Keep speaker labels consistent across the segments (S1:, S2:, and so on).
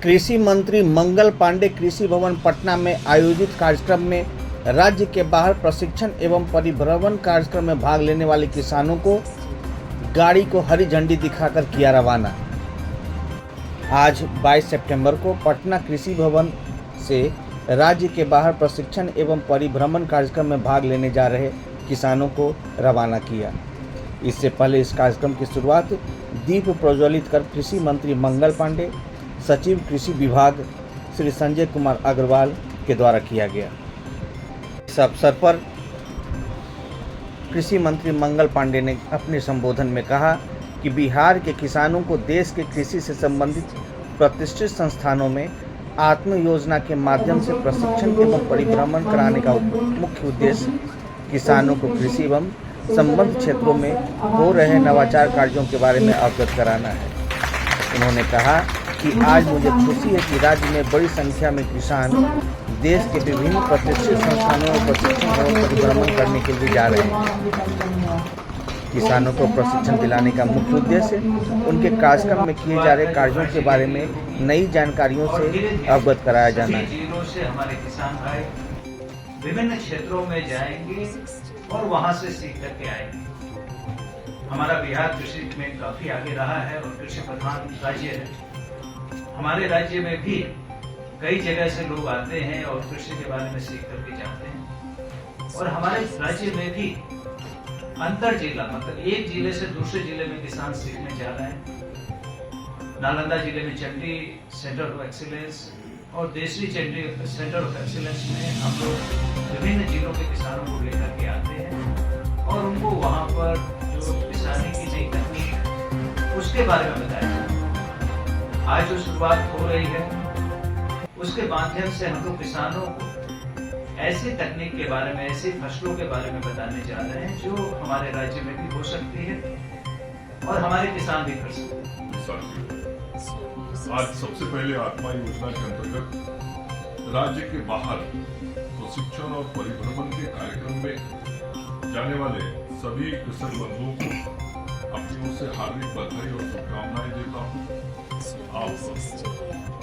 S1: कृषि मंत्री मंगल पांडे कृषि भवन पटना में आयोजित कार्यक्रम में राज्य के बाहर प्रशिक्षण एवं परिभ्रमण कार्यक्रम में भाग लेने वाले किसानों को गाड़ी को हरी झंडी दिखाकर किया रवाना। आज 22 सितंबर को पटना कृषि भवन से राज्य के बाहर प्रशिक्षण एवं परिभ्रमण कार्यक्रम में भाग लेने जा रहे किसानों को रवाना किया। इससे पहले इस कार्यक्रम की शुरुआत दीप प्रज्वलित कर कृषि मंत्री मंगल पांडे, सचिव कृषि विभाग श्री संजय कुमार अग्रवाल के द्वारा किया गया। इस अवसर पर कृषि मंत्री मंगल पांडे ने अपने संबोधन में कहा कि बिहार के किसानों को देश के कृषि से संबंधित प्रतिष्ठित संस्थानों में आत्म योजना के माध्यम से प्रशिक्षण एवं परिभ्रमण कराने का मुख्य उद्देश्य किसानों को कृषि एवं संबद्ध क्षेत्रों में हो रहे नवाचार कार्यों के बारे में अवगत कराना है। उन्होंने कहा कि आज मुझे खुशी है कि राज्य में बड़ी संख्या में किसान देश के विभिन्न प्रतिष्ठित संस्थानों में प्रशिक्षण एवं परिभ्रमण करने के लिए जा रहे हैं। किसानों को प्रशिक्षण दिलाने का मुख्य उद्देश्य उनके कार्यक्रम में किए जा रहे कार्यों के बारे में नई जानकारियों से अवगत कराया जाना है।
S2: हमारे किसान भाई विभिन्न क्षेत्रों में जाएंगे और वहां से सीख करके आएंगे। हमारा बिहार कृषि में काफी आगे रहा है और कृषि प्रधान राज्य है। हमारे राज्य में भी कई जगह से लोग आते हैं और कृषि के बारे में सीख करके जाते हैं। और हमारे राज्य में भी अंतर जिला मतलब एक जिले से दूसरे जिले में किसान सीखने जा रहे हैं। नालंदा जिले में चंडी सेंटर ऑफ एक्सीलेंस और देशरी चंडी सेंटर ऑफ एक्सीलेंस में हम लोग विभिन्न जिलों के किसानों को लेकर के आते हैं और उनको वहां पर जो किसानी की नई तकनीक उसके बारे में बताया जाता है। आज जो शुरुआत हो रही है उसके माध्यम से हम लोग किसानों को ऐसी तकनीक के बारे में, ऐसी फसलों के बारे में बताने जा रहे हैं जो हमारे राज्य में भी हो सकती है और हमारे किसान भी कर सकते हैं।
S3: आज सबसे पहले आत्मा योजना के अंतर्गत राज्य के बाहर प्रशिक्षण और परिभ्रमण के कार्यक्रम में जाने वाले सभी किसान बंधुओं को अपनी ओर से हार्दिक बधाई और शुभकामनाएं देता हूँ। आप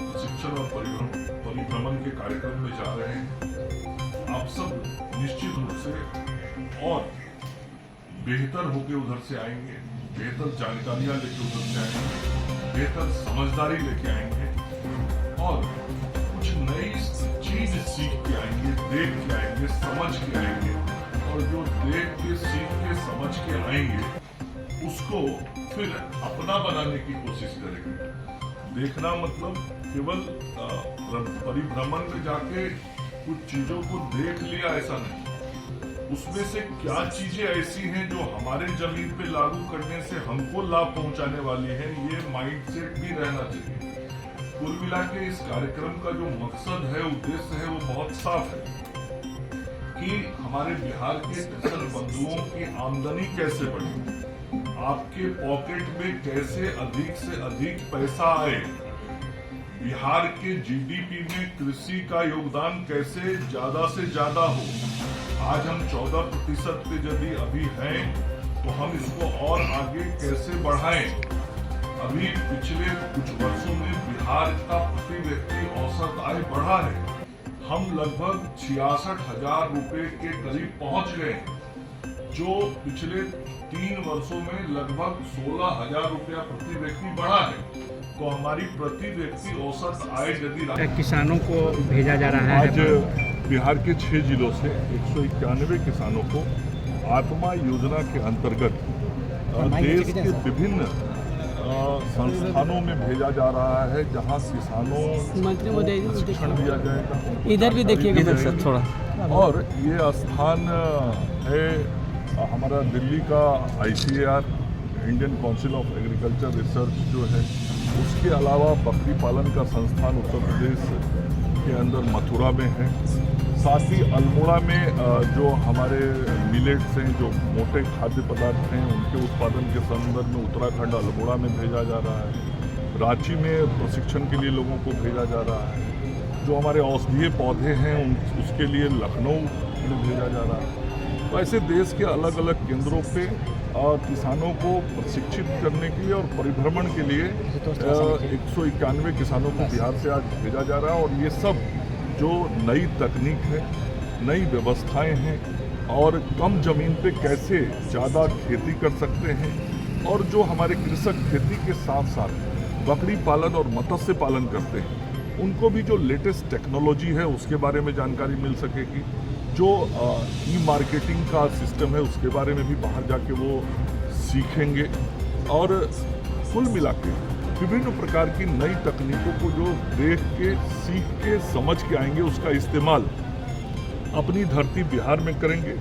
S3: प्रशिक्षण और परिभ्रमण के कार्यक्रम में जा रहे हैं। आप सब निश्चित रूप से और बेहतर होकर उधर से आएंगे, बेहतर जानकारियां लेके उधर से आएंगे, बेहतर समझदारी लेके आएंगे और कुछ नई चीज सीख के आएंगे, देख के आएंगे, समझ के आएंगे और जो देख के, सीख के, समझ के आएंगे उसको फिर अपना बनाने की कोशिश करेंगे। देखना मतलब केवल परिभ्रमण में जाके कुछ चीजों को देख लिया ऐसा नहीं, उसमें से क्या चीजें ऐसी हैं जो हमारे जमीन पे लागू करने से हमको लाभ पहुंचाने वाली है, ये माइंडसेट भी रहना चाहिए। कुल मिला के इस कार्यक्रम का जो मकसद है, उद्देश्य है, वो बहुत साफ है कि हमारे बिहार के किसान बंधुओं की आमदनी कैसे बढ़े, आपके पॉकेट में कैसे अधिक से अधिक पैसा आए, बिहार के जीडीपी में कृषि का योगदान कैसे ज्यादा से ज्यादा हो। आज हम 14% पे यदि अभी हैं तो हम इसको और आगे कैसे बढ़ाएं। अभी पिछले कुछ वर्षों में बिहार का प्रति व्यक्ति औसत आय बढ़ा है। हम लगभग 66,000 रुपए के करीब पहुंच गए, जो पिछले 3 वर्षों में लगभग 16,000 रुपया प्रति व्यक्ति बढ़ा है। तो हमारी प्रति व्यक्ति औसत आय यदि
S4: किसानों को भेजा जा रहा है।
S3: आज बिहार के 6 जिलों से 191 किसानों को आत्मा योजना के अंतर्गत देश के विभिन्न संस्थानों में भेजा जा रहा है, जहां किसानों को प्रशिक्षण दिया जाएगा।
S4: इधर भी देखिएगा इधर से थोड़ा।
S3: और ये स्थान है हमारा दिल्ली का ICAR Indian council of agriculture research जो है, उसके अलावा बकरी पालन का संस्थान उत्तर प्रदेश के अंदर मथुरा में है। साथ ही अल्मोड़ा में जो हमारे मिलेट्स हैं, जो मोटे खाद्य पदार्थ हैं, उनके उत्पादन के संदर्भ में उत्तराखंड अल्मोड़ा में भेजा जा रहा है। रांची में प्रशिक्षण के लिए लोगों को भेजा जा रहा है। जो हमारे औषधीय पौधे हैं उसके लिए लखनऊ में भेजा जा रहा है। तो ऐसे देश के अलग अलग केंद्रों पे किसानों को प्रशिक्षित करने के लिए और परिभ्रमण के लिए 191 किसानों को बिहार से आज भेजा जा रहा है। और ये सब जो नई तकनीक है, नई व्यवस्थाएं हैं और कम जमीन पे कैसे ज़्यादा खेती कर सकते हैं, और जो हमारे कृषक खेती के साथ साथ बकरी पालन और मत्स्य पालन करते हैं उनको भी जो लेटेस्ट टेक्नोलॉजी है उसके बारे में जानकारी मिल सकेगी। जो ई मार्केटिंग का सिस्टम है उसके बारे में भी बाहर जाके वो सीखेंगे। और कुल मिला के विभिन्न प्रकार की नई तकनीकों को जो देख के, सीख के, समझ के आएंगे, उसका इस्तेमाल अपनी धरती बिहार में करेंगे।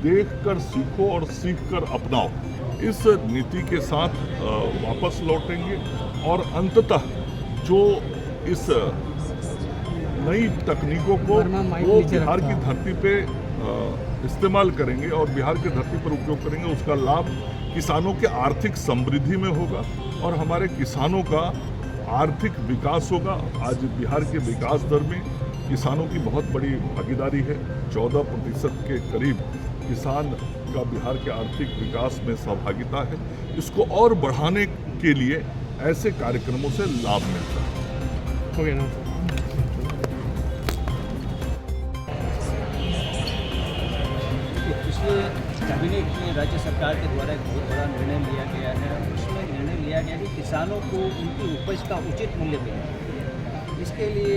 S3: देख कर सीखो और सीख कर अपनाओ, इस नीति के साथ वापस लौटेंगे। और अंततः जो इस नई तकनीकों को वो बिहार की धरती पे इस्तेमाल करेंगे और बिहार की धरती पर उपयोग करेंगे, उसका लाभ किसानों के आर्थिक समृद्धि में होगा और हमारे किसानों का आर्थिक विकास होगा। आज बिहार के विकास दर में किसानों की बहुत बड़ी भागीदारी है। 14% के करीब किसान का बिहार के आर्थिक विकास में सहभागिता है। इसको और बढ़ाने के लिए ऐसे कार्यक्रमों से लाभ मिलता है।
S4: हो गया ना?
S5: पिछले कैबिनेट में राज्य सरकार के द्वारा एक बहुत बड़ा निर्णय लिया गया है। उसमें निर्णय लिया गया कि किसानों को उनकी उपज का उचित मूल्य मिले। इसके लिए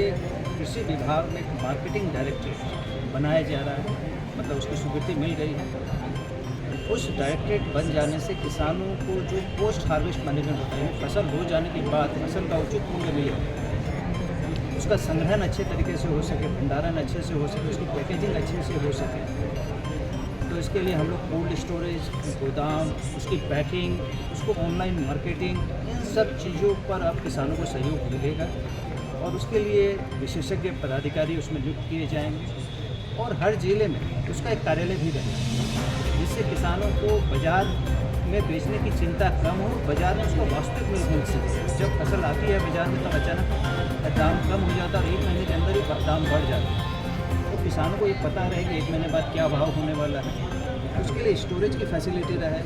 S5: कृषि विभाग में एक मार्केटिंग डायरेक्टरेट बनाया जा रहा है, मतलब उसकी स्वीकृति मिल गई है। उस डायरेक्टरेट बन जाने से किसानों को जो पोस्ट हार्वेस्ट मैनेजमेंट होता है, फसल हो जाने के बाद फसल का उचित मूल्य मिले, उसका संग्रहण अच्छे तरीके से हो सके, भंडारण अच्छे से हो सके, उसकी पैकेजिंग अच्छे से हो सके। तो इसके लिए हम लोग कोल्ड स्टोरेज, गोदाम, उसकी पैकिंग, उसको ऑनलाइन मार्केटिंग, इन सब चीज़ों पर अब किसानों को सहयोग मिलेगा। और उसके लिए विशेषज्ञ पदाधिकारी उसमें नियुक्त किए जाएंगे और हर जिले में उसका एक कार्यालय भी रहेगा, जिससे किसानों को बाज़ार में बेचने की चिंता कम हो, बाज़ार में उसका वास्तविक मूल्य मिल सके। जब फसल आती है बाज़ार में तब अचानक दाम कम हो जाता है और 1 महीने के अंदर ही दाम बढ़ जाता है। तो किसानों को ये पता रहे कि 1 महीने बाद क्या भाव होने वाला है। उसके लिए स्टोरेज की फैसिलिटी रहे,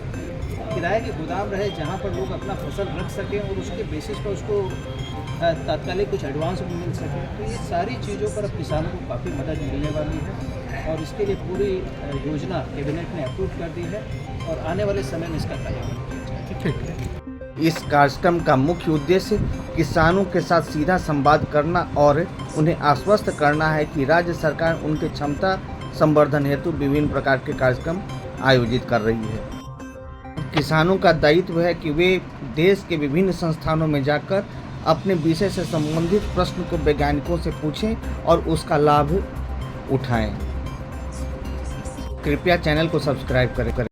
S5: किराए के गोदाम रहे जहाँ पर लोग अपना फसल रख सकें और उसके बेसिस पर उसको तात्कालिक कुछ एडवांस भी मिल सके। तो ये सारी चीज़ों पर अब किसानों को काफ़ी मदद मिलने वाली है और इसके लिए पूरी योजना कैबिनेट ने अप्रूव कर दी है और आने वाले समय में इसका कार्यान्वयन।
S1: इस कार्यक्रम का मुख्य उद्देश्य किसानों के साथ सीधा संवाद करना और उन्हें आश्वस्त करना है कि राज्य सरकार उनके क्षमता संवर्धन हेतु विभिन्न प्रकार के कार्यक्रम आयोजित कर रही है। किसानों का दायित्व है कि वे देश के विभिन्न संस्थानों में जाकर अपने विषय से संबंधित प्रश्न को वैज्ञानिकों से पूछें और उसका लाभ उठाएं। कृपया चैनल को सब्सक्राइब करें।